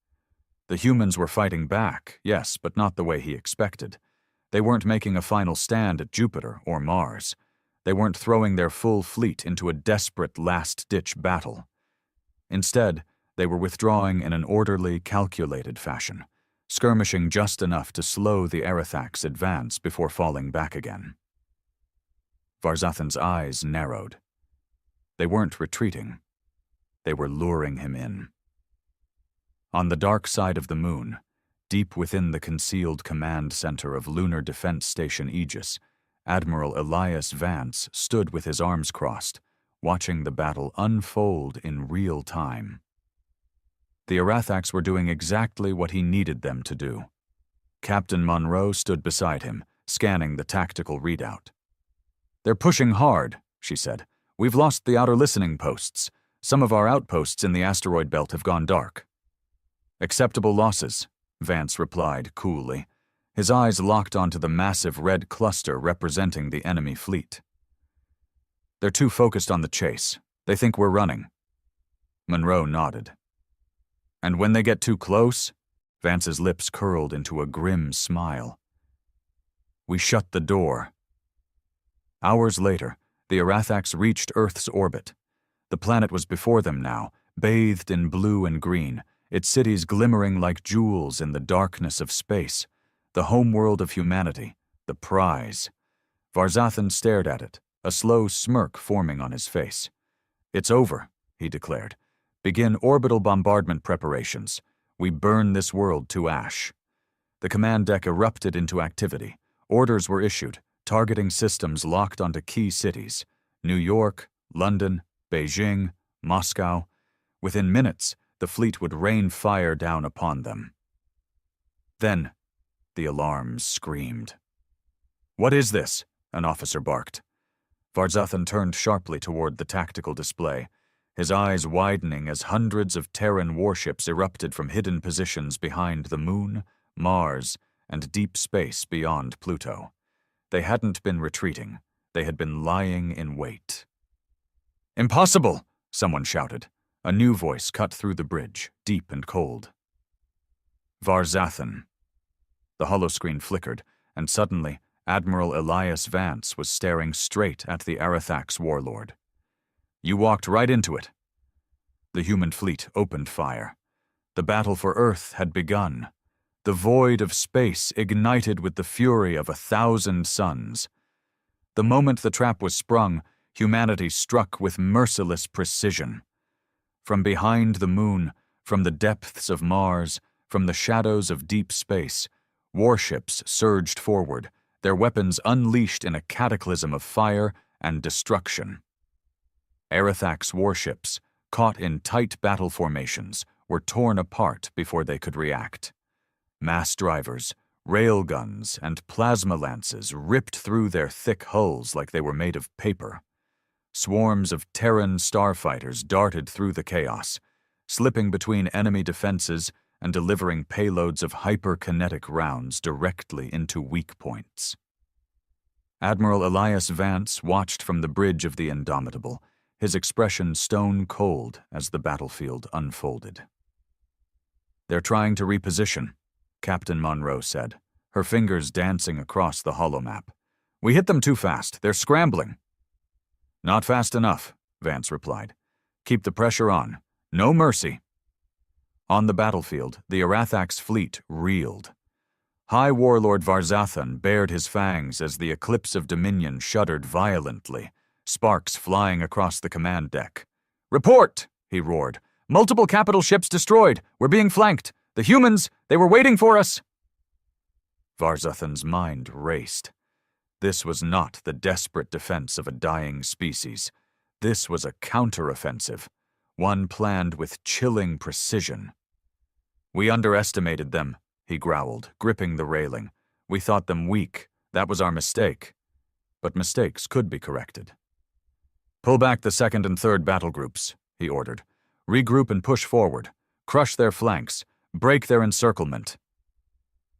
Speaker 1: The humans were fighting back, yes, but not the way he expected. They weren't making a final stand at Jupiter or Mars. They weren't throwing their full fleet into a desperate last-ditch battle. Instead, they were withdrawing in an orderly, calculated fashion, skirmishing just enough to slow the Arathax advance before falling back again. Varzathan's eyes narrowed. They weren't retreating. They were luring him in. On the dark side of the moon, deep within the concealed command center of Lunar Defense Station Aegis, Admiral Elias Vance stood with his arms crossed, watching the battle unfold in real time. The Arathax were doing exactly what he needed them to do. Captain Monroe stood beside him, scanning the tactical readout. "They're pushing hard," she said. "We've lost the outer listening posts. Some of our outposts in the asteroid belt have gone dark." "Acceptable losses," Vance replied coolly. His eyes locked onto the massive red cluster representing the enemy fleet. "They're too focused on the chase. They think we're running." Monroe nodded. "And when they get too close?" Vance's lips curled into a grim smile. "We shut the door." Hours later, the Arathax reached Earth's orbit. The planet was before them now, bathed in blue and green, its cities glimmering like jewels in the darkness of space, the homeworld of humanity, the prize. Varzathan stared at it, a slow smirk forming on his face. "It's over," he declared. "Begin orbital bombardment preparations. We burn this world to ash." The command deck erupted into activity. Orders were issued, targeting systems locked onto key cities: New York, London, Beijing, Moscow. Within minutes, the fleet would rain fire down upon them. Then, the alarms screamed. "What is this?" an officer barked. Varzathan turned sharply toward the tactical display, his eyes widening as hundreds of Terran warships erupted from hidden positions behind the Moon, Mars, and deep space beyond Pluto. They hadn't been retreating. They had been lying in wait. "Impossible!" someone shouted. A new voice cut through the bridge, deep and cold. "Varzathan." The holoscreen flickered, and suddenly Admiral Elias Vance was staring straight at the Arathax warlord. "You walked right into it." The human fleet opened fire. The battle for Earth had begun. The void of space ignited with the fury of 1,000 suns. The moment the trap was sprung, humanity struck with merciless precision. From behind the moon, from the depths of Mars, from the shadows of deep space, warships surged forward, their weapons unleashed in a cataclysm of fire and destruction. Arathax warships, caught in tight battle formations, were torn apart before they could react. Mass drivers, railguns, and plasma lances ripped through their thick hulls like they were made of paper. Swarms of Terran starfighters darted through the chaos, slipping between enemy defenses and delivering payloads of hyperkinetic rounds directly into weak points. Admiral Elias Vance watched from the bridge of the Indomitable, his expression stone cold as the battlefield unfolded. "They're trying to reposition," Captain Monroe said, her fingers dancing across the holomap. "We hit them too fast. They're scrambling." "Not fast enough," Vance replied. "Keep the pressure on. No mercy." On the battlefield, the Arathax fleet reeled. High Warlord Varzathan bared his fangs as the eclipse of dominion shuddered violently, sparks flying across the command deck. "Report!" he roared. "Multiple capital ships destroyed. We're being flanked. The humans, they were waiting for us." Varzathan's mind raced. This was not the desperate defense of a dying species. This was a counteroffensive, one planned with chilling precision. "We underestimated them," he growled, gripping the railing. "We thought them weak. That was our mistake. But mistakes could be corrected." "Pull back the second and third battle groups," he ordered. "Regroup and push forward. Crush their flanks. Break their encirclement."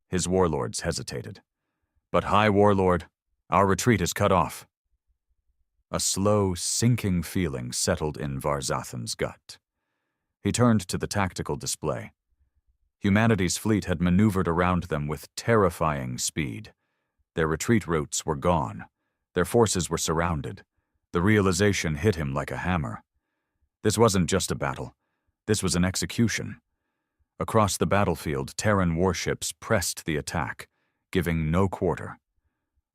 Speaker 1: His warlords hesitated. "But High Warlord, our retreat is cut off." A slow, sinking feeling settled in Varzathan's gut. He turned to the tactical display. Humanity's fleet had maneuvered around them with terrifying speed. Their retreat routes were gone. Their forces were surrounded. The realization hit him like a hammer. This wasn't just a battle. This was an execution. Across the battlefield, Terran warships pressed the attack, giving no quarter.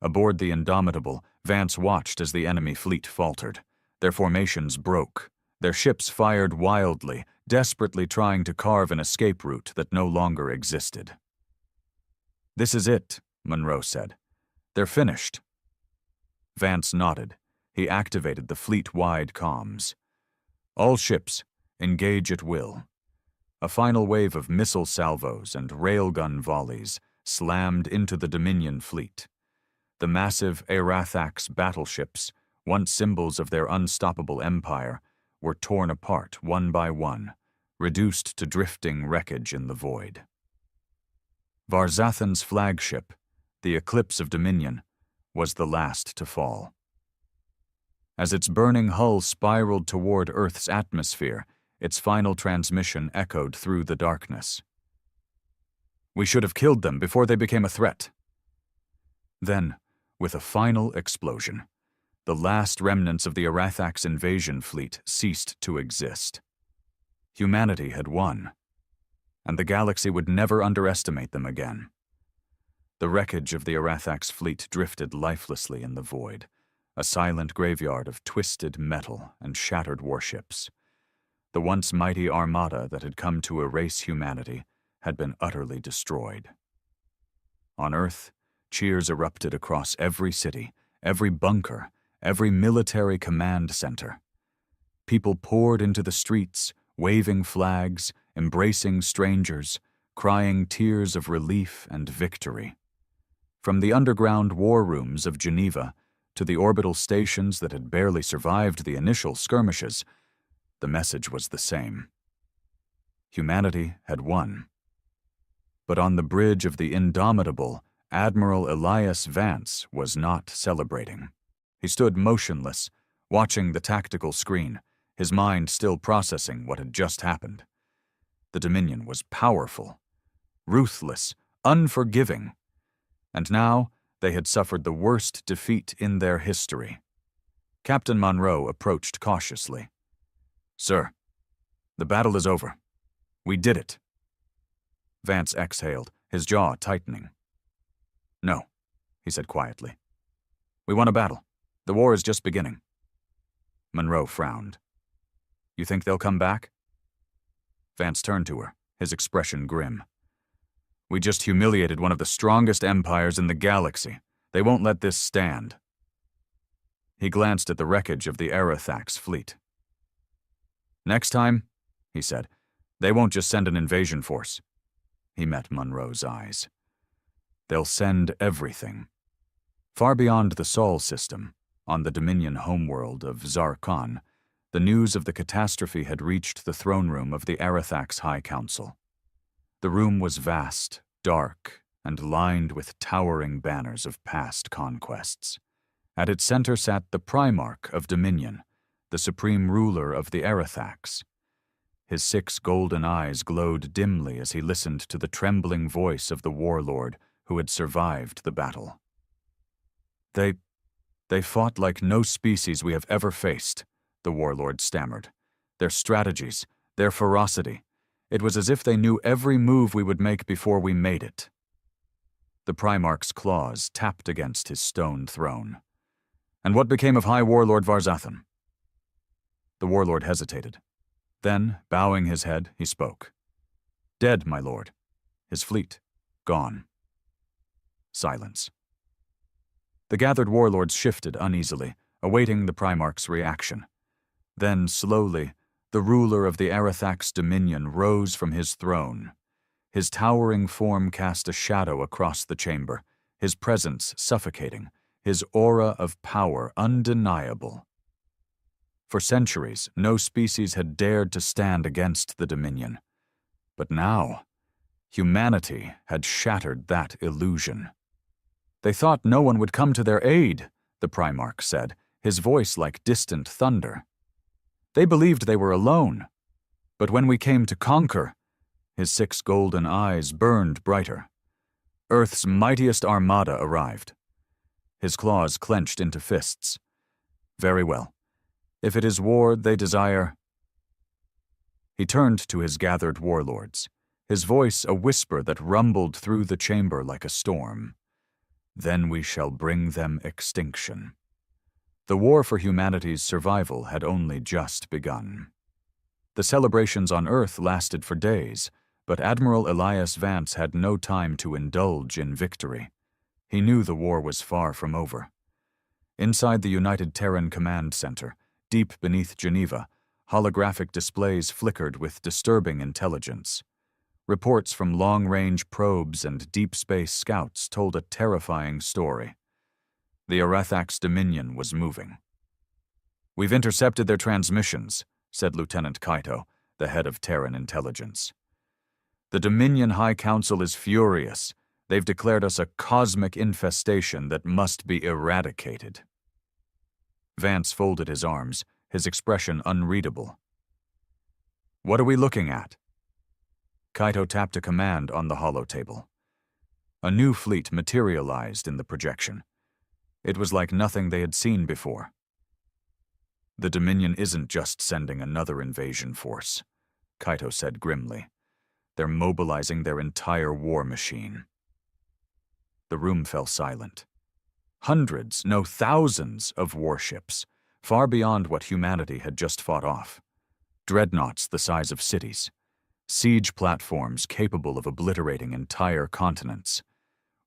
Speaker 1: Aboard the Indomitable, Vance watched as the enemy fleet faltered. Their formations broke. Their ships fired wildly, desperately trying to carve an escape route that no longer existed. "This is it," Monroe said. "They're finished." Vance nodded. He activated the fleet-wide comms. "All ships, engage at will." A final wave of missile salvos and railgun volleys slammed into the Dominion fleet. The massive Arathax battleships, once symbols of their unstoppable empire, were torn apart one by one, reduced to drifting wreckage in the void. Varzathan's flagship, the Eclipse of Dominion, was the last to fall. As its burning hull spiraled toward Earth's atmosphere, its final transmission echoed through the darkness. "We should have killed them before they became a threat." Then, with a final explosion, the last remnants of the Arathax invasion fleet ceased to exist. Humanity had won, and the galaxy would never underestimate them again. The wreckage of the Arathax fleet drifted lifelessly in the void, a silent graveyard of twisted metal and shattered warships. The once mighty armada that had come to erase humanity had been utterly destroyed. On Earth, cheers erupted across every city, every bunker, every military command center. People poured into the streets, waving flags, embracing strangers, crying tears of relief and victory. From the underground war rooms of Geneva to the orbital stations that had barely survived the initial skirmishes, the message was the same. Humanity had won. But on the bridge of the Indomitable, Admiral Elias Vance was not celebrating. He stood motionless, watching the tactical screen, his mind still processing what had just happened. The Dominion was powerful, ruthless, unforgiving, and now they had suffered the worst defeat in their history. Captain Monroe approached cautiously. "Sir, the battle is over. We did it." Vance exhaled, his jaw tightening. "No," he said quietly. "We won a battle. The war is just beginning." Monroe frowned. "You think they'll come back?" Vance turned to her, his expression grim. "We just humiliated one of the strongest empires in the galaxy. They won't let this stand." He glanced at the wreckage of the Arathax fleet. "Next time," he said, "they won't just send an invasion force." He met Monroe's eyes. "They'll send everything." Far beyond the Sol system, on the Dominion homeworld of Zarkon, the news of the catastrophe had reached the throne room of the Arathax High Council. The room was vast, dark, and lined with towering banners of past conquests. At its center sat the Primarch of Dominion, the supreme ruler of the Arathax. His 6 golden eyes glowed dimly as he listened to the trembling voice of the warlord who had survived the battle. They fought like no species we have ever faced," the warlord stammered. "Their strategies, their ferocity. It was as if they knew every move we would make before we made it." The Primarch's claws tapped against his stone throne. "And what became of High Warlord Varzathan?" The warlord hesitated. Then, bowing his head, he spoke. "Dead, my lord. His fleet, gone." Silence. The gathered warlords shifted uneasily, awaiting the Primarch's reaction. Then, slowly, the ruler of the Arathax dominion rose from his throne. His towering form cast a shadow across the chamber, his presence suffocating, his aura of power undeniable. For centuries, no species had dared to stand against the dominion. But now, humanity had shattered that illusion. "They thought no one would come to their aid," the Primarch said, his voice like distant thunder. "They believed they were alone. But when we came to conquer," his 6 golden eyes burned brighter. "Earth's mightiest armada arrived." His claws clenched into fists. "Very well. If it is war they desire—" He turned to his gathered warlords, his voice a whisper that rumbled through the chamber like a storm. "Then we shall bring them extinction." The war for humanity's survival had only just begun. The celebrations on Earth lasted for days, but Admiral Elias Vance had no time to indulge in victory. He knew the war was far from over. Inside the United Terran Command Center, deep beneath Geneva, holographic displays flickered with disturbing intelligence. Reports from long-range probes and deep space scouts told a terrifying story. The Arathax Dominion was moving. "We've intercepted their transmissions," said Lieutenant Kaito, the head of Terran intelligence. "The Dominion High Council is furious. They've declared us a cosmic infestation that must be eradicated." Vance folded his arms, his expression unreadable. "What are we looking at?" Kaito tapped a command on the holotable. A new fleet materialized in the projection. It was like nothing they had seen before. "The Dominion isn't just sending another invasion force," Kaito said grimly. "They're mobilizing their entire war machine." The room fell silent. Hundreds, no thousands of warships, far beyond what humanity had just fought off. Dreadnoughts the size of cities. Siege platforms capable of obliterating entire continents.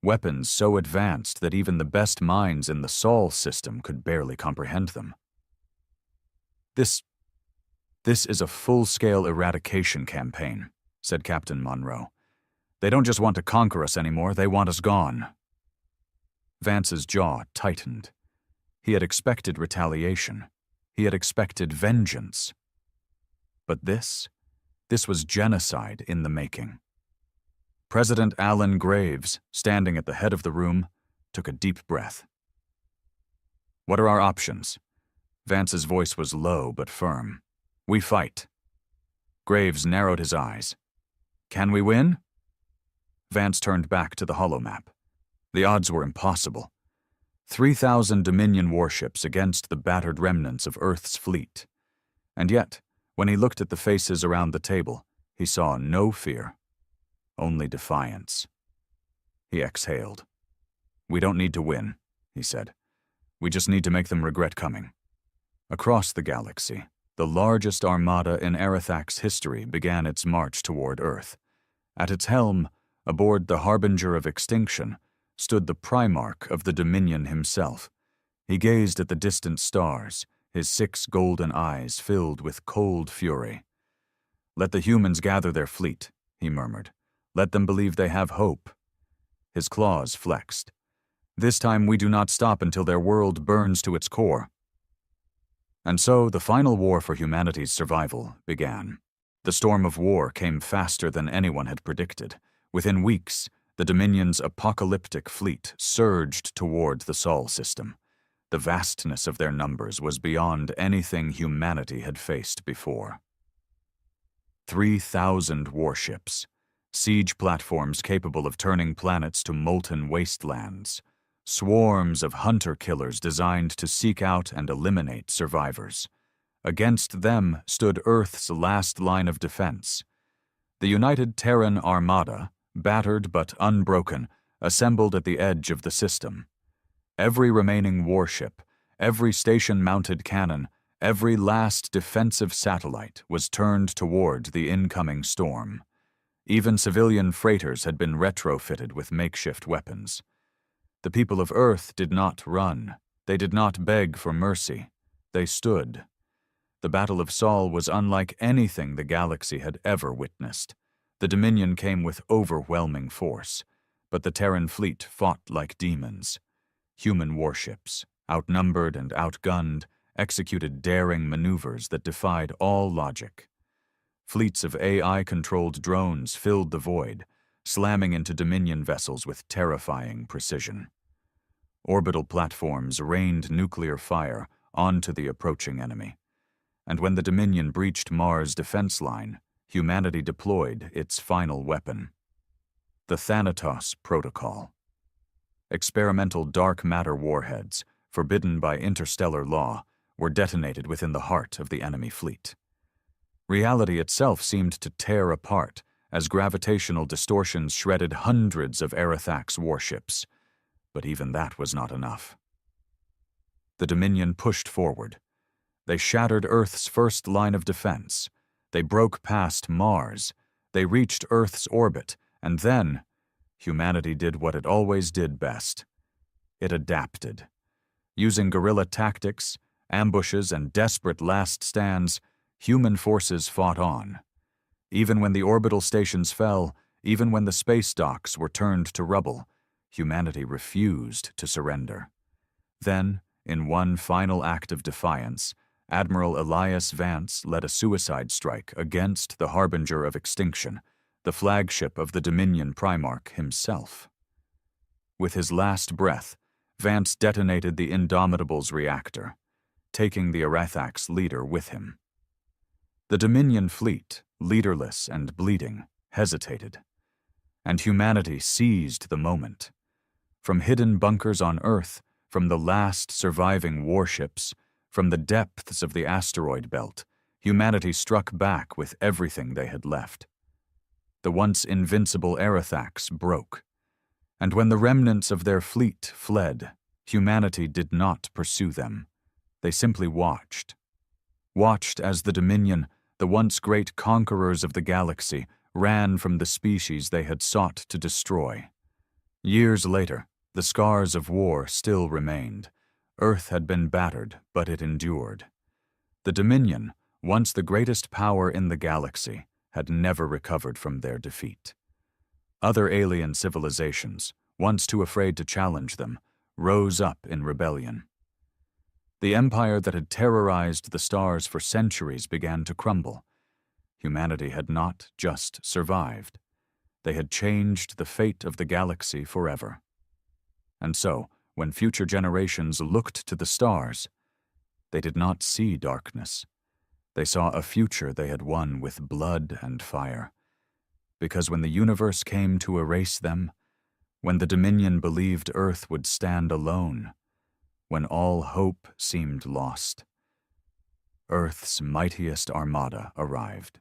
Speaker 1: Weapons so advanced that even the best minds in the Sol system could barely comprehend them. This is a full-scale eradication campaign," said Captain Monroe. "They don't just want to conquer us anymore, they want us gone." Vance's jaw tightened. He had expected retaliation. He had expected vengeance. But this was genocide in the making. President Alan Graves, standing at the head of the room, took a deep breath. "What are our options?" Vance's voice was low but firm. "We fight." Graves narrowed his eyes. "Can we win?" Vance turned back to the holomap. The odds were impossible. 3,000 Dominion warships against the battered remnants of Earth's fleet. And yet, when he looked at the faces around the table, he saw no fear, only defiance. He exhaled. "We don't need to win," he said. "We just need to make them regret coming." Across the galaxy, the largest armada in Arathax history began its march toward Earth. At its helm, aboard the Harbinger of Extinction, stood the Primarch of the Dominion himself. He gazed at the distant stars, his 6 golden eyes filled with cold fury. "Let the humans gather their fleet," he murmured. "Let them believe they have hope." His claws flexed. "This time we do not stop until their world burns to its core." And so the final war for humanity's survival began. The storm of war came faster than anyone had predicted. Within weeks, the Dominion's apocalyptic fleet surged toward the Sol system. The vastness of their numbers was beyond anything humanity had faced before. 3,000 warships, siege platforms capable of turning planets to molten wastelands, swarms of hunter-killers designed to seek out and eliminate survivors. Against them stood Earth's last line of defense. The United Terran Armada, battered but unbroken, assembled at the edge of the system. Every remaining warship, every station-mounted cannon, every last defensive satellite was turned toward the incoming storm. Even civilian freighters had been retrofitted with makeshift weapons. The people of Earth did not run. They did not beg for mercy. They stood. The Battle of Sol was unlike anything the galaxy had ever witnessed. The Dominion came with overwhelming force, but the Terran fleet fought like demons. Human warships, outnumbered and outgunned, executed daring maneuvers that defied all logic. Fleets of AI-controlled drones filled the void, slamming into Dominion vessels with terrifying precision. Orbital platforms rained nuclear fire onto the approaching enemy. And when the Dominion breached Mars' defense line, humanity deployed its final weapon. The Thanatos Protocol. Experimental dark matter warheads, forbidden by interstellar law, were detonated within the heart of the enemy fleet. Reality itself seemed to tear apart as gravitational distortions shredded hundreds of Aerithak's warships. But even that was not enough. The Dominion pushed forward. They shattered Earth's first line of defense. They broke past Mars. They reached Earth's orbit, and then humanity did what it always did best. It adapted. Using guerrilla tactics, ambushes, and desperate last stands, human forces fought on. Even when the orbital stations fell, even when the space docks were turned to rubble, humanity refused to surrender. Then, in one final act of defiance, Admiral Elias Vance led a suicide strike against the harbinger of extinction, the flagship of the Dominion Primarch himself. With his last breath, Vance detonated the Indomitable's reactor, taking the Aerithak's leader with him. The Dominion fleet, leaderless and bleeding, hesitated, and humanity seized the moment. From hidden bunkers on Earth, from the last surviving warships, from the depths of the asteroid belt, humanity struck back with everything they had left. The once invincible Aerithaks broke, and when the remnants of their fleet fled, humanity did not pursue them. They simply watched. Watched as the Dominion, the once great conquerors of the galaxy, ran from the species they had sought to destroy. Years later, the scars of war still remained. Earth had been battered, but it endured. The Dominion, once the greatest power in the galaxy, had never recovered from their defeat. Other alien civilizations, once too afraid to challenge them, rose up in rebellion. The empire that had terrorized the stars for centuries began to crumble. Humanity had not just survived. They had changed the fate of the galaxy forever. And so, when future generations looked to the stars, they did not see darkness. They saw a future they had won with blood and fire. Because when the universe came to erase them, when the Dominion believed Earth would stand alone, when all hope seemed lost, Earth's mightiest armada arrived.